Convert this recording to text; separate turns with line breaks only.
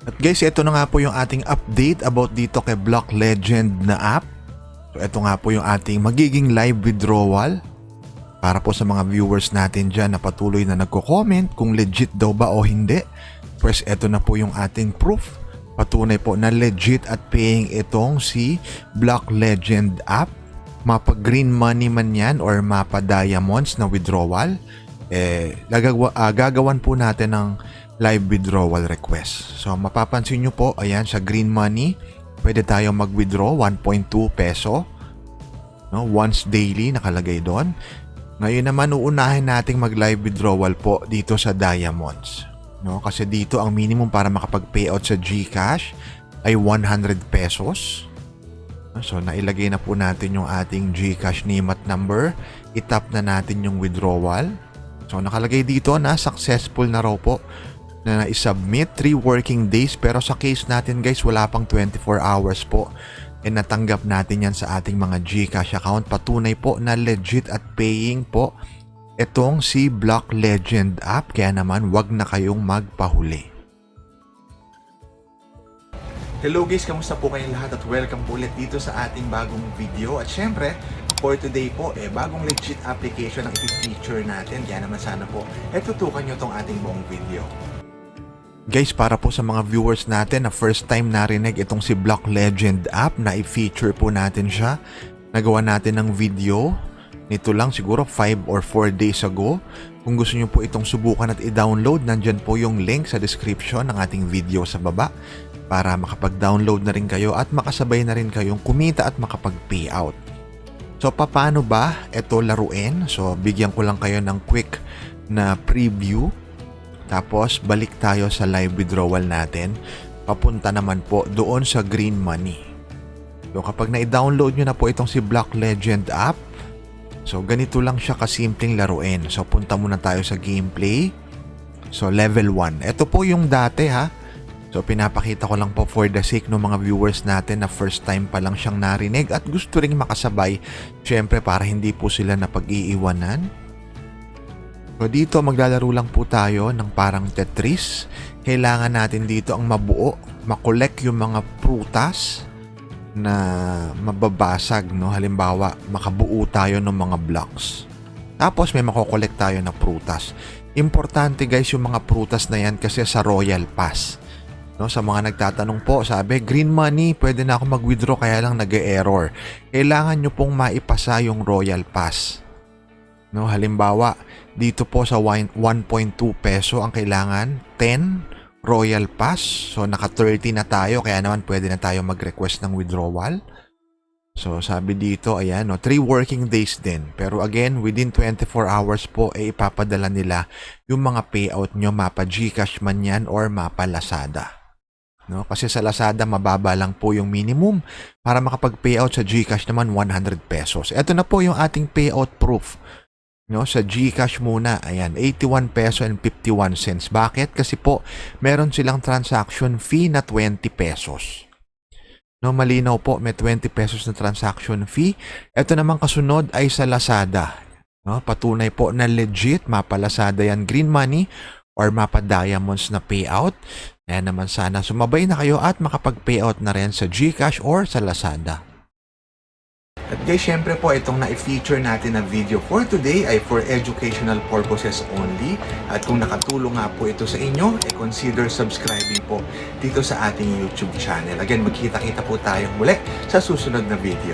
At guys, ito na nga po yung ating update about dito kay Block Legend na app. So ito nga po yung ating magiging live withdrawal para po sa mga viewers natin dyan na patuloy na nagko-comment kung legit daw ba o hindi. Pues ito na po yung ating proof. Patunay po na legit at paying itong si Block Legend app. Mapa green money man yan or mapa diamonds na withdrawal. Gagawan po natin ng live withdrawal request. So mapapansin nyo po, ayan sa green money, pwede tayo mag-withdraw 1.2 peso. No? Once daily nakalagay doon. Ngayon naman uunahin nating mag-live withdrawal po dito sa diamonds. No? Kasi dito ang minimum para makapag-payout sa GCash ay 100 pesos. So nailagay na po natin yung ating GCash name at number. I-tap na natin yung withdrawal. So nakalagay dito na successful na raw po na i-submit 3 working days, pero sa case natin guys wala pang 24 hours po natanggap natin yan sa ating mga GCash account. Patunay po na legit at paying po itong si Block Legend app, kaya naman wag na kayong magpahuli. Hello guys, kamusta po kayong lahat at welcome po ulit dito sa ating bagong video. At syempre, for today po, bagong legit application ang i-feature natin. Kaya naman sana po, tutukan nyo tong ating buong video. Guys, para po sa mga viewers natin na first time narinig itong si Block Legend app na i-feature po natin siya. Nagawa natin ng video nito lang siguro 5 or 4 days ago. Kung gusto nyo po itong subukan at i-download, nandyan po yung link sa description ng ating video sa baba para makapag-download na rin kayo at makasabay na rin kayong kumita at makapag-payout. So, paano ba ito laruin? So, bigyan ko lang kayo ng quick na preview. Tapos, balik tayo sa live withdrawal natin. Papunta naman po doon sa green money. So, kapag na-download nyo na po itong si Block Legend app, so, ganito lang siya kasimpleng laruin. So, punta muna tayo sa gameplay. So, level 1. Ito po yung dati ha. So, pinapakita ko lang po for the sake ng mga viewers natin na first time pa lang siyang narinig at gusto ring makasabay. Siyempre, para hindi po sila napag-iiwanan. So, dito maglalaro lang po tayo ng parang Tetris. Kailangan natin dito ang mabuo, makolek yung mga prutas na mababasag, no? Halimbawa, makabuo tayo ng mga blocks. Tapos may makokolek tayo na prutas. Importante guys yung mga prutas na yan kasi sa Royal Pass. No, sa mga nagtatanong po, sabi, green money, pwede na ako mag-withdraw kaya lang nag-e-error. Kailangan nyo pong maipasa yung Royal Pass. No, halimbawa, dito po sa 1.2 peso ang kailangan 10 Royal Pass. So, naka 30 na tayo, kaya naman pwede na tayo mag-request ng withdrawal. So, sabi dito, ayan, no, 3 working days din. Pero again, within 24 hours po, ipapadala nila yung mga payout nyo, mapa GCash man yan or mapa Lazada. No? Kasi sa Lazada, mababa lang po yung minimum. Para makapag-payout sa GCash naman, 100 pesos. Ito na po yung ating payout proof. No, sa GCash muna, ayan, 81 peso and 51 cents. Bakit? Kasi po, meron silang transaction fee na 20 pesos. No, malinaw po, may 20 pesos na transaction fee. Ito naman kasunod ay sa Lazada. No, patunay po na legit, mapa Lazada yan, green money or mapa diamonds na payout. Kaya naman sana sumabay na kayo at makapag-payout na rin sa GCash or sa Lazada. At guys, syempre po itong na-feature natin na video for today ay for educational purposes only. At kung nakatulong nga po ito sa inyo, consider subscribing po dito sa ating YouTube channel. Again, magkita-kita po tayong muli sa susunod na video.